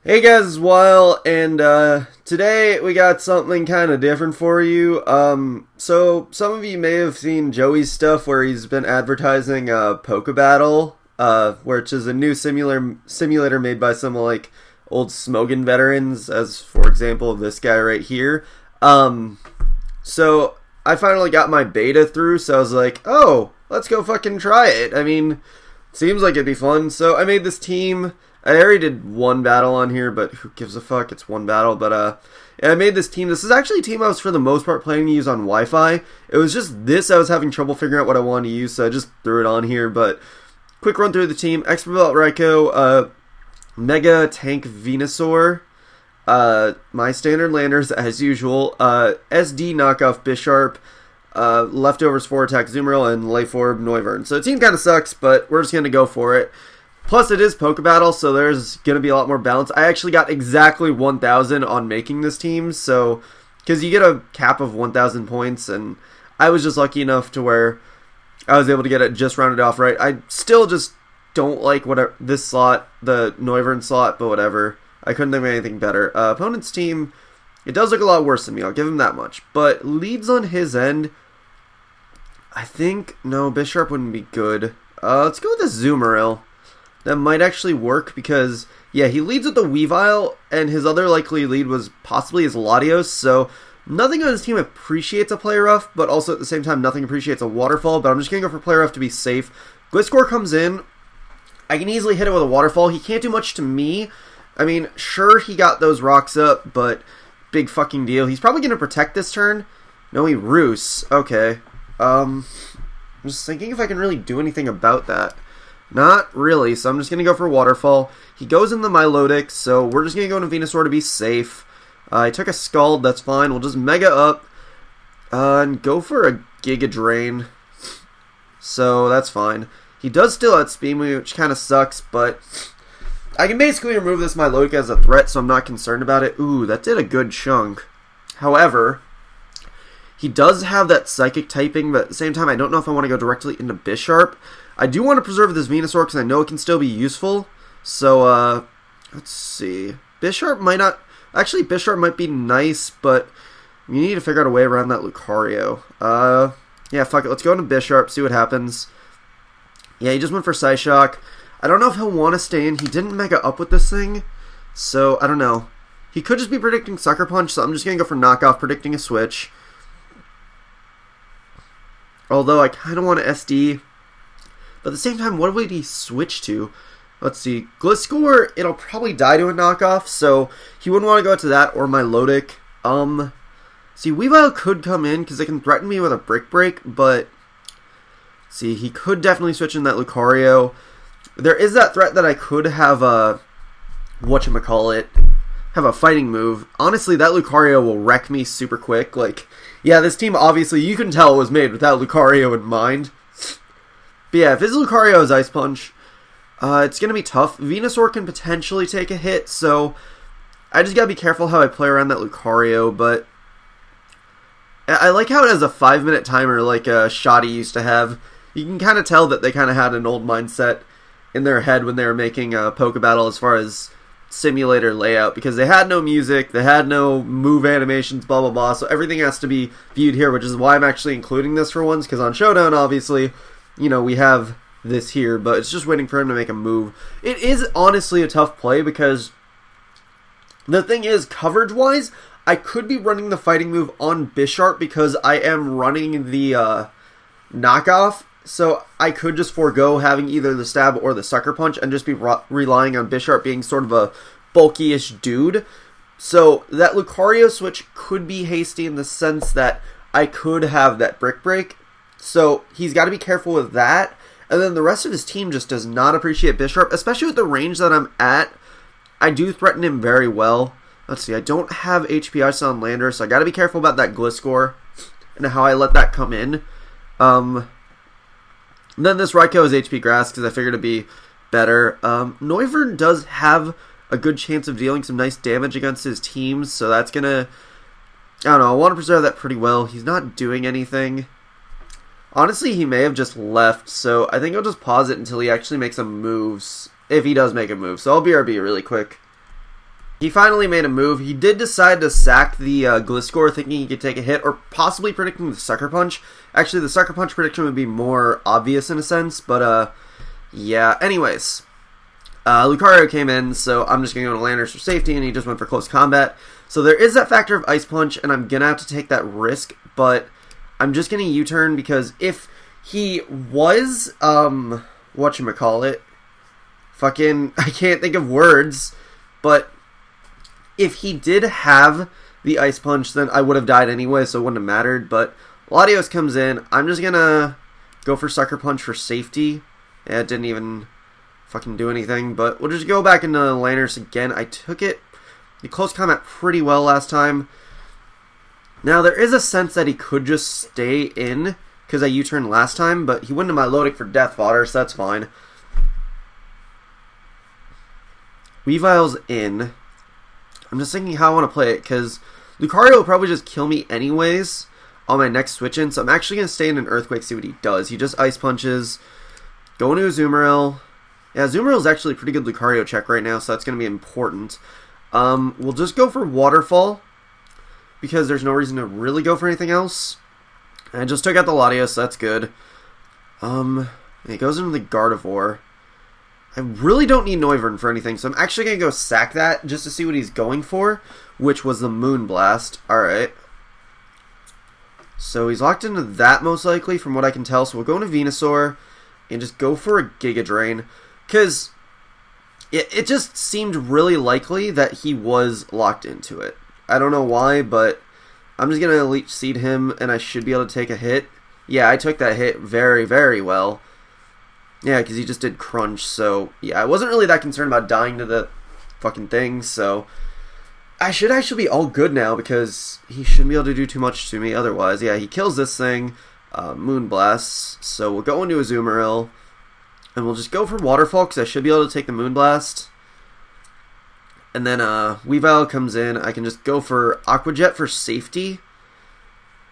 Hey guys, it's Weil, and today we got something kind of different for you. So some of you may have seen Joey's stuff where he's been advertising PokeBattle, which is a new simulator made by some like old Smogon veterans, as for example this guy right here. So I finally got my beta through, so I was like, oh, let's go fucking try it. I mean, seems like it'd be fun. So I made this team. I already did one battle on here, but who gives a fuck? It's one battle. But yeah, I made this team. This is actually a team I was for the most part planning to use on Wi-Fi. It was just this I was having trouble figuring out what I wanted to use, so I just threw it on here. But quick run through the team: Expert Belt Raikou, Mega Tank Venusaur, my standard landers as usual, SD knockoff Bisharp, leftovers 4-attack Zoomerl, and Layforb Noivern. So the team kind of sucks, but we're just gonna go for it. Plus, it is PokeBattle, so there's going to be a lot more balance. I actually got exactly 1,000 on making this team, so because you get a cap of 1,000 points, and I was just lucky enough to where I was able to get it just rounded off right. I still just don't like whatever this slot, the Noivern slot, but whatever. I couldn't think of anything better. Opponent's team, it does look a lot worse than me, I'll give him that much. But leads on his end, I think, no, Bisharp wouldn't be good. Let's go with the Zoomerl. That might actually work because, yeah, he leads with the Weavile, and his other likely lead was possibly his Latios, so nothing on his team appreciates a Play Rough, but also at the same time nothing appreciates a Waterfall, but I'm just going to go for Play Rough to be safe. Gliscor comes in. I can easily hit it with a Waterfall. He can't do much to me. I mean, sure, he got those rocks up, but big fucking deal. He's probably going to protect this turn. No, he Roosts. Okay. I'm just thinking if I can really do anything about that. Not really, so I'm just going to go for Waterfall. He goes in the Milotic, so we're just going to go into Venusaur to be safe. I took a Scald, that's fine. We'll just Mega up and go for a Giga Drain. So that's fine. He does still outspeed me, which kind of sucks, but I can basically remove this Milotic as a threat, so I'm not concerned about it. Ooh, that did a good chunk. However, he does have that Psychic typing, but at the same time, I don't know if I want to go directly into Bisharp. I do want to preserve this Venusaur because I know it can still be useful. So, let's see. Bisharp might not... Actually, Bisharp might be nice, but you need to figure out a way around that Lucario. Yeah, fuck it. Let's go into Bisharp, see what happens. Yeah, he just went for Psyshock. I don't know if he'll want to stay in. He didn't Mega up with this thing, so I don't know. He could just be predicting Sucker Punch, so I'm just going to go for Knockoff, predicting a switch. Although I kind of want to SD... But at the same time, what would he switch to? Let's see. Gliscor, it'll probably die to a knockoff, so he wouldn't want to go to that or Milotic. See, Weavile could come in because it can threaten me with a Brick Break, but see, he could definitely switch in that Lucario. There is that threat that I could have a whatchamacallit, have a fighting move. Honestly, that Lucario will wreck me super quick. Like, yeah, this team obviously you can tell was made with that Lucario in mind. But yeah, if his Lucario is Ice Punch, it's going to be tough. Venusaur can potentially take a hit, so I just got to be careful how I play around that Lucario, but I like how it has a 5-minute timer like Shoddy used to have. You can kind of tell that they kind of had an old mindset in their head when they were making PokeBattle as far as simulator layout, because they had no music, they had no move animations, blah blah blah, so everything has to be viewed here, which is why I'm actually including this for once, because on Showdown, obviously, you know, we have this here, but it's just waiting for him to make a move. It is honestly a tough play because the thing is, coverage-wise, I could be running the fighting move on Bisharp because I am running the knockoff, so I could just forego having either the stab or the sucker punch and just be relying on Bisharp being sort of a bulky-ish dude. So that Lucario switch could be hasty in the sense that I could have that Brick Break. So he's got to be careful with that. And then the rest of his team just does not appreciate Bisharp, especially with the range that I'm at. I do threaten him very well. Let's see, I don't have HP Ice on Lander, so I got to be careful about that Gliscor and how I let that come in. Then this Raikou is HP Grass because I figured it'd be better. Noivern does have a good chance of dealing some nice damage against his teams, so that's going to... I don't know, I want to preserve that pretty well. He's not doing anything. Honestly, he may have just left, so I think I'll just pause it until he actually makes some moves, if he does make a move. So I'll BRB really quick. He finally made a move. He did decide to sack the Gliscor, thinking he could take a hit, or possibly predicting the Sucker Punch. Actually, the Sucker Punch prediction would be more obvious in a sense, but yeah. Anyways, Lucario came in, so I'm just going to go to Landers for safety, and he just went for close combat. So there is that factor of Ice Punch, and I'm going to have to take that risk, but I'm just going to U-turn, because if he was, whatchamacallit, fucking, I can't think of words, but if he did have the Ice Punch, then I would have died anyway, so it wouldn't have mattered, but Latios comes in. I'm just going to go for Sucker Punch for safety. Yeah, it didn't even fucking do anything, but we'll just go back into Landers again. I took it, the close combat, pretty well last time. Now, there is a sense that he could just stay in, because I U-turned last time, but he went into my loading for Death Fodder, so that's fine. Weavile's in. I'm just thinking how I want to play it, because Lucario will probably just kill me anyways on my next switch in, so I'm actually going to stay in an Earthquake, see what he does. He just Ice Punches, go into a Azumarill. Yeah, Azumarill is actually a pretty good Lucario check right now, so that's going to be important. We'll just go for Waterfall, because there's no reason to really go for anything else. I just took out the Latios, so that's good. It goes into the Gardevoir. I really don't need Noivern for anything, so I'm actually going to go sack that just to see what he's going for, which was the Moonblast. Alright. So he's locked into that most likely from what I can tell, so we'll go into Venusaur and just go for a Giga Drain, because it just seemed really likely that he was locked into it. I don't know why, but I'm just going to Leech Seed him, and I should be able to take a hit. Yeah, I took that hit very, very well. Yeah, because he just did Crunch, so yeah, I wasn't really that concerned about dying to the fucking thing, so I should actually be all good now, because he shouldn't be able to do too much to me otherwise. Yeah, he kills this thing, Moonblast, so we'll go into Azumarill, and we'll just go for Waterfall, because I should be able to take the Moonblast. And then Weavile comes in. I can just go for Aqua Jet for safety.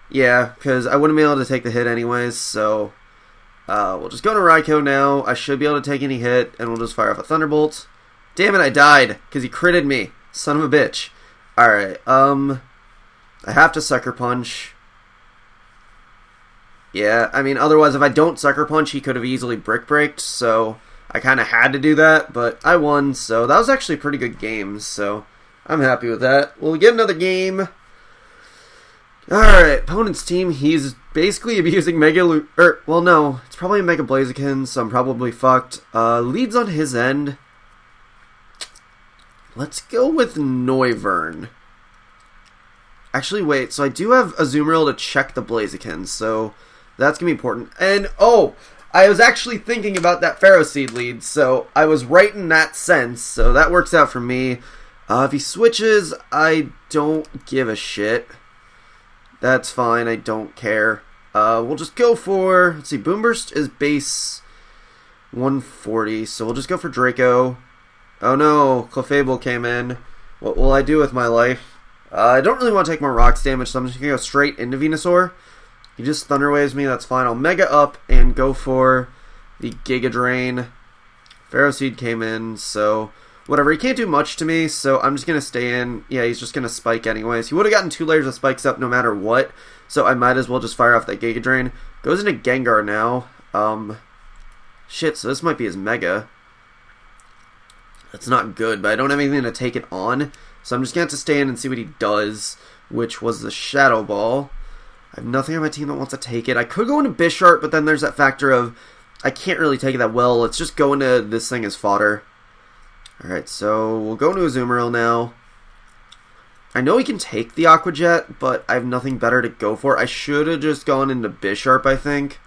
Yeah, because I wouldn't be able to take the hit anyways, so we'll just go to Raikou now. I should be able to take any hit, and we'll just fire off a Thunderbolt. Damn it, I died, because he critted me. Son of a bitch. Alright, I have to Sucker Punch. Yeah, I mean, otherwise, if I don't Sucker Punch, he could have easily Brick Breaked, so I kind of had to do that, but I won, so that was actually a pretty good game, so I'm happy with that. We'll get another game. Alright, opponent's team, he's basically abusing well, no, it's probably a Mega Blaziken, so I'm probably fucked. Leads on his end. Let's go with Noivern. Actually, wait, so I do have Azumarill to check the Blaziken, so that's going to be important. And, oh, I was actually thinking about that Pharaoh Seed lead, so I was right in that sense, so that works out for me. If he switches, I don't give a shit. That's fine, I don't care. We'll just go for, let's see, Boomburst is base 140, so we'll just go for Draco. Oh no, Clefable came in. What will I do with my life? I don't really want to take more Rocks damage, so I'm just going to go straight into Venusaur. He just Thunder Waves me, that's fine. I'll Mega up and go for the Giga Drain. Pharaoh Seed came in, so whatever. He can't do much to me, so I'm just going to stay in. Yeah, he's just going to Spike anyways. He would have gotten 2 layers of Spikes up no matter what, so I might as well just fire off that Giga Drain. Goes into Gengar now. Shit, so this might be his Mega. That's not good, but I don't have anything to take it on, so I'm just going to have to stay in and see what he does, which was the Shadow Ball. I have nothing on my team that wants to take it. I could go into Bisharp, but then there's that factor of I can't really take it that well. Let's just go into this thing as fodder. Alright, so we'll go into Azumarill now. I know he can take the Aqua Jet, but I have nothing better to go for. I should have just gone into Bisharp, I think.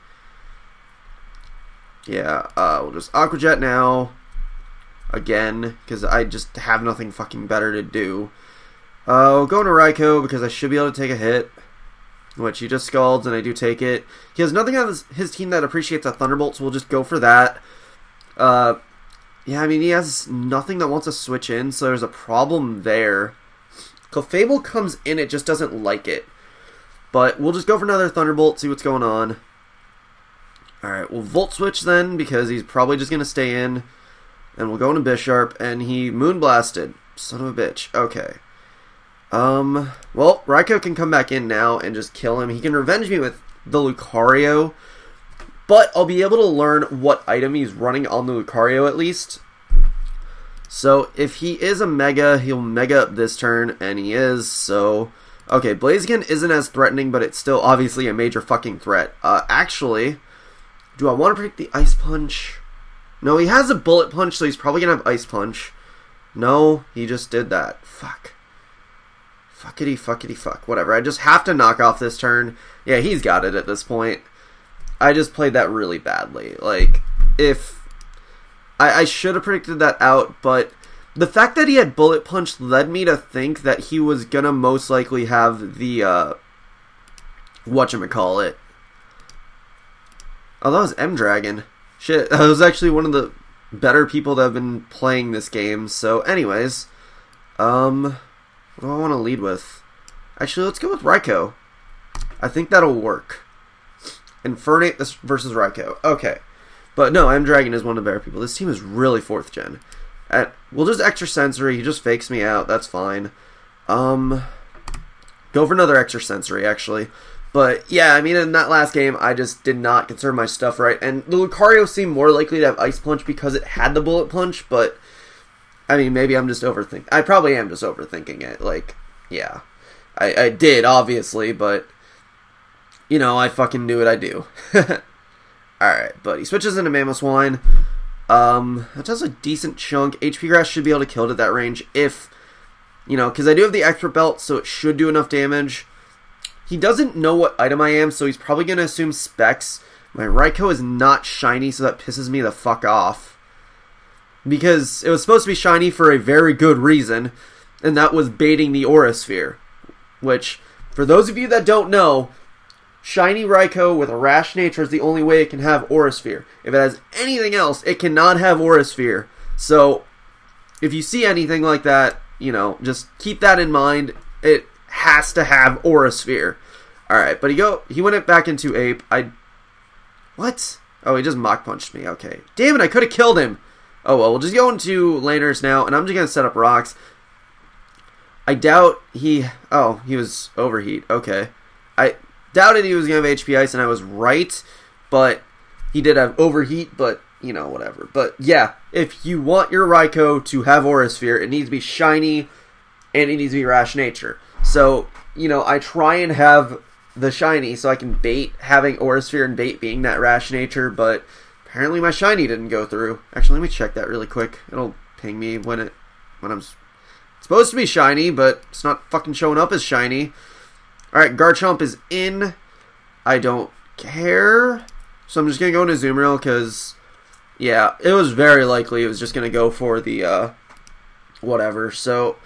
Yeah, we'll just Aqua Jet now. Again, because I just have nothing fucking better to do. We'll go into Raikou, because I should be able to take a hit. Which he just Scalds, and I do take it. He has nothing on his team that appreciates a Thunderbolt, so we'll just go for that. Yeah, I mean, he has nothing that wants to switch in, so there's a problem there. Clefable comes in, it just doesn't like it. But we'll just go for another Thunderbolt, see what's going on. Alright, we'll Volt Switch then, because he's probably just going to stay in. And we'll go into Bisharp, and he Moonblasted. son of a bitch. Okay. Well, Raikou can come back in now and just kill him. He can revenge me with the Lucario, but I'll be able to learn what item he's running on the Lucario at least. So, if he is a Mega, he'll Mega up this turn, and he is, so... Okay, Blaziken isn't as threatening, but it's still obviously a major fucking threat. Actually, do I want to predict the Ice Punch? No, he has a Bullet Punch, so he's probably going to have Ice Punch. No, he just did that. Fuck. Fuckity, fuckity, fuck. Whatever, I just have to knock off this turn. Yeah, he's got it at this point. I just played that really badly. Like, if... I should have predicted that out, but the fact that he had Bullet Punch led me to think that he was gonna most likely have the, whatchamacallit. Oh, that was M-Dragon. Shit, that was actually one of the better people that have been playing this game. So, anyways, what do I want to lead with? Actually, let's go with Raikou. I think that'll work. Infernape this versus Raikou. Okay. But no, M-Dragon is one of the better people. This team is really 4th gen. We'll just Extra Sensory. He just fakes me out. That's fine. Go for another Extra Sensory, actually. But yeah, I mean, in that last game, I just did not conserve my stuff right. And the Lucario seemed more likely to have Ice Punch because it had the Bullet Punch. But, I mean, maybe I'm just overthinking. I probably am just overthinking it. Like, yeah. I did, obviously, but, you know, I fucking knew what I do. Alright, but he switches into Mamoswine. That does a decent chunk. HP Grass should be able to kill it at that range if, you know, because I do have the Expert Belt, so it should do enough damage. He doesn't know what item I am, so he's probably going to assume Specs. My Raikou is not shiny, so that pisses me the fuck off. Because it was supposed to be shiny for a very good reason, and that was baiting the Aura Sphere. Which, for those of you that don't know, shiny Raikou with a rash nature is the only way it can have Aura Sphere. If it has anything else, it cannot have Aura Sphere. So, if you see anything like that, you know, just keep that in mind. It has to have Aura Sphere. Alright, but he went it back into Ape. What? Oh, he just Mach Punched me. Okay. Damn it, I could have killed him. Oh, well, we'll just go into Landers now, and I'm just going to set up rocks. I doubt he... Oh, he was Overheat. Okay. I doubted he was going to have HP Ice, and I was right, but he did have Overheat, but, you know, whatever. But, yeah, if you want your Raikou to have Aura Sphere, it needs to be shiny, and it needs to be Rash Nature. So, you know, I try and have the shiny so I can bait having Aura Sphere and bait being that Rash Nature, but apparently my shiny didn't go through. Actually, let me check that really quick. It'll ping me when I'm supposed to be shiny, but it's not fucking showing up as shiny. Alright, Garchomp is in. I don't care. So I'm just going to go into Azumarill because, yeah, it was very likely it was just going to go for the, whatever. So,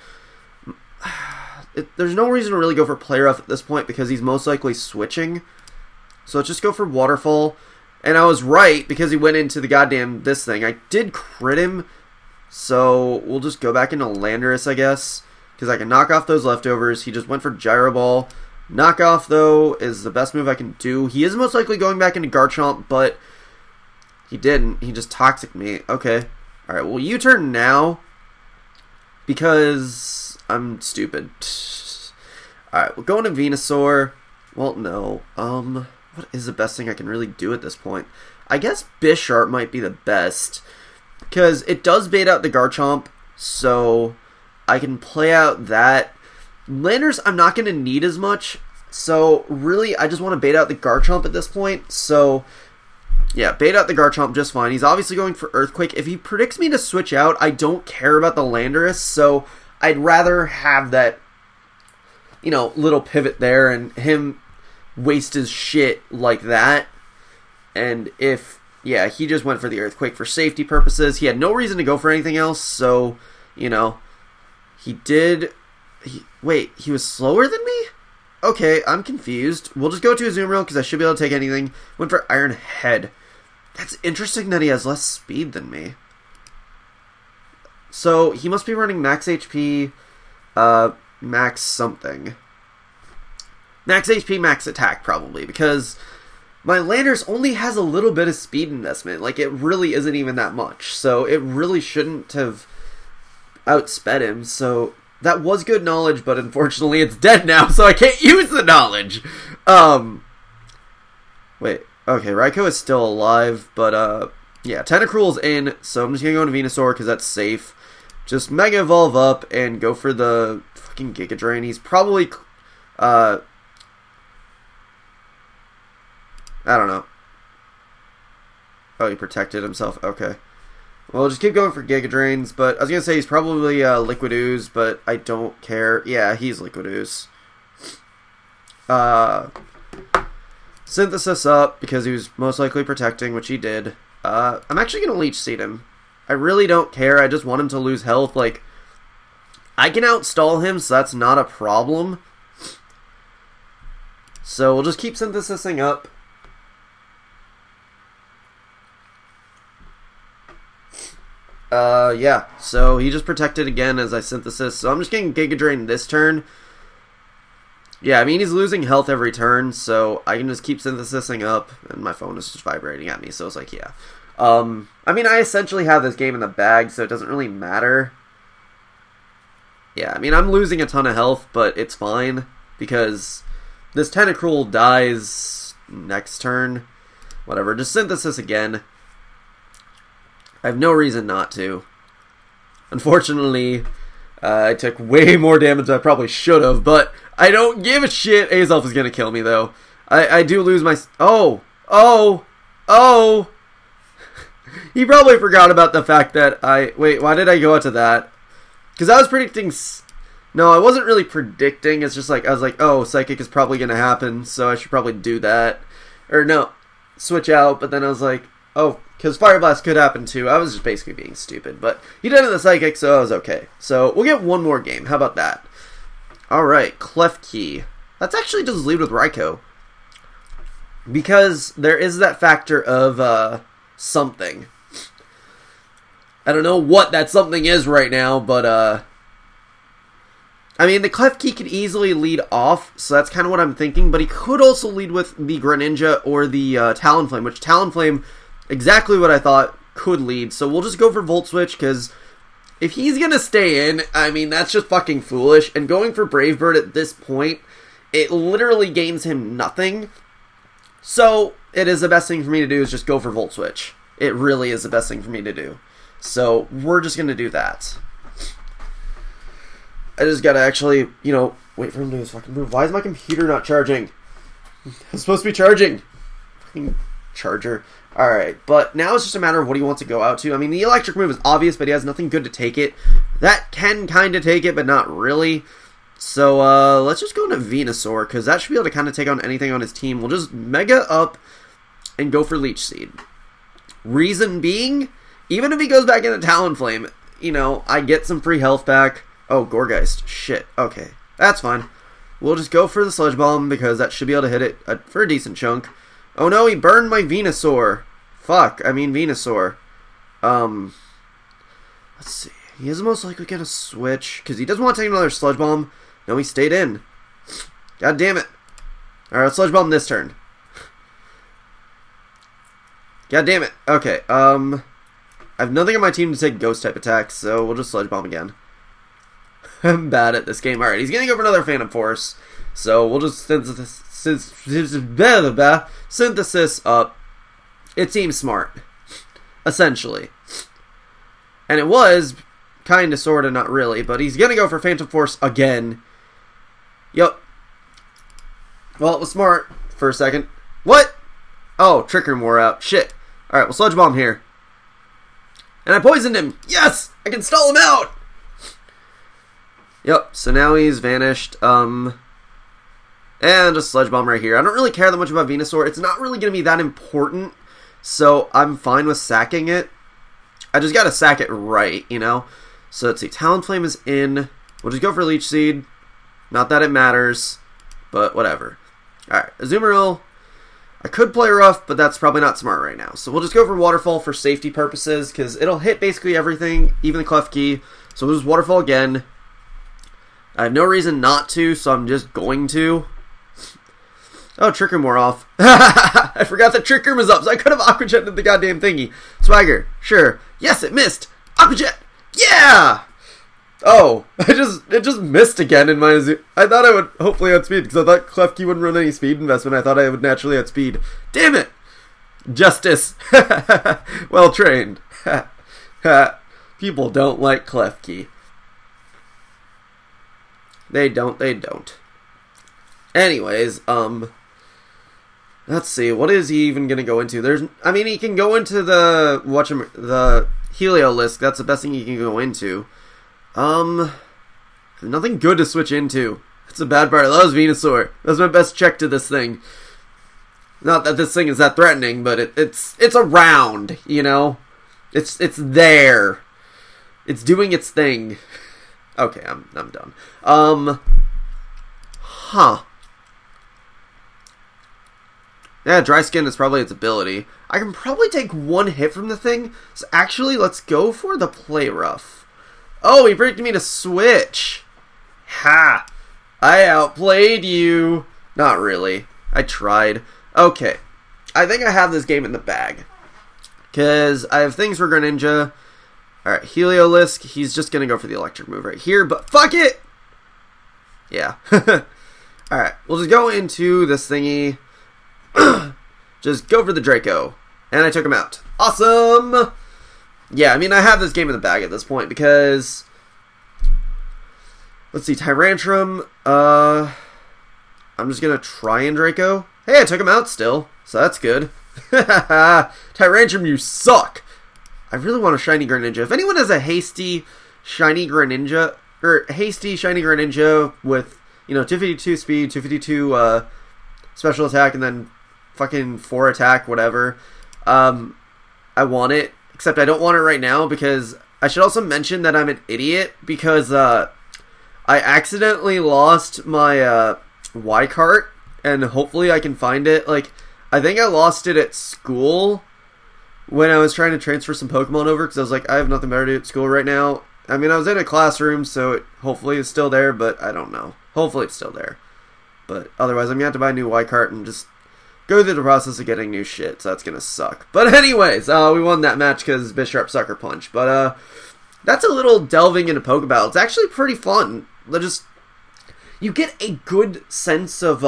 there's no reason to really go for Play Rough at this point because he's most likely switching. So let's just go for Waterfall. And I was right because he went into the goddamn this thing. I did crit him. So we'll just go back into Landorus, I guess. Because I can knock off those leftovers. He just went for Gyro Ball. Knockoff, though, is the best move I can do. He is most likely going back into Garchomp, but he didn't. He just Toxic me. Okay. Alright, well, U-turn now. Because I'm stupid. Alright, we'll go into Venusaur. Well, no. What is the best thing I can really do at this point? I guess Bisharp might be the best. Because it does bait out the Garchomp, so I can play out that. Landers I'm not going to need as much, so really I just want to bait out the Garchomp at this point. So, yeah, bait out the Garchomp just fine. He's obviously going for Earthquake. If he predicts me to switch out, I don't care about the Landorus, so I'd rather have that, you know, little pivot there and him waste his shit like that. And if, yeah, he just went for the Earthquake for safety purposes. He had no reason to go for anything else, so, you know, he did... Wait, he was slower than me? Okay, I'm confused. We'll just go to Azumarill because I should be able to take anything. Went for Iron Head. That's interesting that he has less speed than me. So, he must be running max HP, max something. Max HP, max attack, probably, because my Landers only has a little bit of speed investment. Like, it really isn't even that much. So, it really shouldn't have... outsped him, so that was good knowledge, but unfortunately it's dead now, so I can't use the knowledge. Wait, okay, Raikou is still alive, but yeah, Tentacruel's in, so I'm just gonna go into Venusaur because that's safe. Just Mega Evolve up and go for the fucking Giga Drain. He's probably, I don't know. Oh, he protected himself. Okay. Well, just keep going for Giga Drains, but I was going to say he's probably Liquid Ooze, but I don't care. Yeah, he's Liquid Ooze. Synthesis up, because he was most likely protecting, which he did. I'm actually going to Leech Seed him. I really don't care. I just want him to lose health. Like, I can outstall him, so that's not a problem. So we'll just keep synthesizing up. Yeah, so he just protected again as I synthesis, so I'm just getting Giga Drain this turn. Yeah, I mean, he's losing health every turn, so I can just keep synthesizing up, and my phone is just vibrating at me, so it's like, yeah. I mean, I essentially have this game in the bag, so it doesn't really matter. Yeah, I mean, I'm losing a ton of health, but it's fine, because this Tentacruel dies next turn. Whatever, just synthesis again. I have no reason not to. Unfortunately, I took way more damage than I probably should have, but I don't give a shit. Azelf is going to kill me, though. I do lose my... Oh! He probably forgot about the fact that I... Wait, why did I go out to that? Because I was predicting... No, I wasn't really predicting. It's just like, I was like, oh, Psychic is probably going to happen, so I should probably do that. Or no, switch out, but then I was like, oh... Because Fire Blast could happen too. I was just basically being stupid. But he did it in the Psychic, so I was okay. So we'll get one more game. How about that? Alright, Klefki. Let's actually just lead with Raikou. Because there is that factor of something. I don't know what that something is right now, but I mean, the Klefki could easily lead off, so that's kind of what I'm thinking. But he could also lead with the Greninja or the Talonflame, which Talonflame... Exactly what I thought could lead, so we'll just go for Volt Switch, because if he's gonna stay in, I mean, that's just fucking foolish, and going for Brave Bird at this point, it literally gains him nothing, so it is the best thing for me to do is just go for Volt Switch. It really is the best thing for me to do, so we're just gonna do that. I just gotta actually, you know, wait for him to do his fucking move. Why is my computer not charging? It's supposed to be charging. Fucking charger. Alright, but now it's just a matter of what he wants to go out to. I mean, the electric move is obvious, but he has nothing good to take it. That can kind of take it, but not really. So, let's just go into Venusaur, because that should be able to kind of take on anything on his team. We'll just Mega up and go for Leech Seed. Reason being, even if he goes back into Talonflame, you know, I get some free health back. Oh, Gourgeist. Shit. Okay, that's fine. We'll just go for the Sludge Bomb, because that should be able to hit it for a decent chunk. Oh no, he burned my Venusaur. Fuck, I mean Venusaur. Let's see. He is most likely going to switch, because he doesn't want to take another Sludge Bomb. No, he stayed in. God damn it. Alright, let's Sludge Bomb this turn. God damn it. Okay, I have nothing on my team to take Ghost-type attacks, so we'll just Sludge Bomb again. I'm bad at this game. Alright, he's going to go for another Phantom Force, so we'll just synthesis up. It seems smart, essentially. And it was kind of, sort of, not really, but he's going to go for Phantom Force again. Yup. Well, it was smart for a second. What? Oh, Trick Room wore out. Shit. Alright, well, Sludge Bomb here. And I poisoned him. Yes! I can stall him out! Yep, so now he's vanished. And just Sludge Bomb right here. I don't really care that much about Venusaur. It's not really going to be that important. So I'm fine with sacking it. I just got to sack it right, you know? So let's see. Talonflame is in. We'll just go for Leech Seed. Not that it matters. But whatever. Alright. Azumarill. I could play rough, but that's probably not smart right now. So we'll just go for Waterfall for safety purposes. Because it'll hit basically everything. Even the Klefki. So we'll just Waterfall again. I have no reason not to. So I'm just going to. Oh, Trick Room wore off. I forgot that Trick Room was up, so I could have Aqua Jetted the goddamn thingy. Swagger, sure. Yes, it missed. Aqua Jet, yeah! Oh, it just missed again in my zoom. I thought I would hopefully outspeed because I thought Klefki wouldn't run any speed investment. I thought I would naturally outspeed. Damn it! Justice. Well trained. People don't like Klefki. They don't. Anyways, let's see. What is he even gonna go into? I mean, he can go into the Heliolisk. That's the best thing he can go into. Nothing good to switch into. That's a bad part. That was Venusaur. That's my best check to this thing. Not that this thing is that threatening, but it's around, you know? It's there. It's doing its thing. Okay, I'm done. Yeah, Dry Skin is probably its ability. I can probably take one hit from the thing. So actually, let's go for the Play Rough. Oh, he predicted me to switch. Ha! I outplayed you. Not really. I tried. Okay. I think I have this game in the bag. Because I have things for Greninja. Alright, Heliolisk. He's just going to go for the electric move right here. But fuck it! Yeah. Alright, we'll just go into this thingy. Just go for the Draco. And I took him out. Awesome! Yeah, I mean, I have this game in the bag at this point because... Let's see, Tyrantrum. I'm just going to try and Draco. Hey, I took him out still, so that's good. Tyrantrum, you suck! I really want a Shiny Greninja. If anyone has a hasty Shiny Greninja, or hasty Shiny Greninja with, 252 speed, 252 special attack, and then fucking 4 attack, whatever, I want it. Except I don't want it right now because I should also mention that I'm an idiot because I accidentally lost my Y-Cart, and hopefully I can find it. Like, I think I lost it at school when I was trying to transfer some Pokemon over because I was like, I have nothing better to do at school right now. I mean, I was in a classroom, so hopefully it's still there, but I don't know. Hopefully it's still there. But otherwise, I'm going to have to buy a new Y-Cart and just go through the process of getting new shit, so that's gonna suck. But anyways, we won that match because Bisharp Sucker Punch. But that's a little delving into PokeBattle. It's actually pretty fun. You get a good sense of,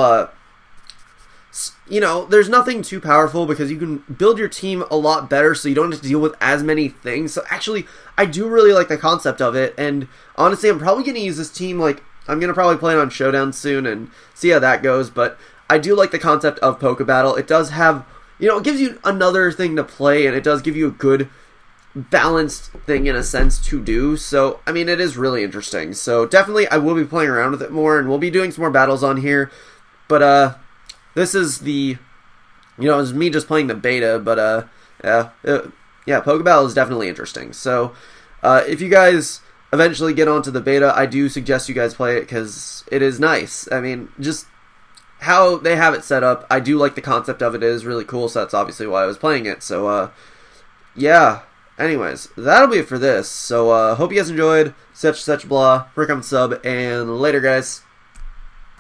there's nothing too powerful because you can build your team a lot better so you don't have to deal with as many things. So actually, I do really like the concept of it, and honestly, I'm probably gonna use this team, I'm gonna probably play it on Showdown soon and see how that goes, but I do like the concept of PokeBattle. It does have, it gives you another thing to play, and it does give you a good, balanced thing in a sense to do. So, I mean, it is really interesting. So, definitely, I will be playing around with it more, and we'll be doing some more battles on here. But, this is the, it's me just playing the beta, but, yeah, PokeBattle is definitely interesting. So, if you guys eventually get onto the beta, I do suggest you guys play it, because it is nice. I mean, just how they have it set up, I do like the concept of it. It is really cool, so that's obviously why I was playing it. So, yeah. Anyways, that'll be it for this. So, hope you guys enjoyed. Such blah. Brick on sub, and later, guys.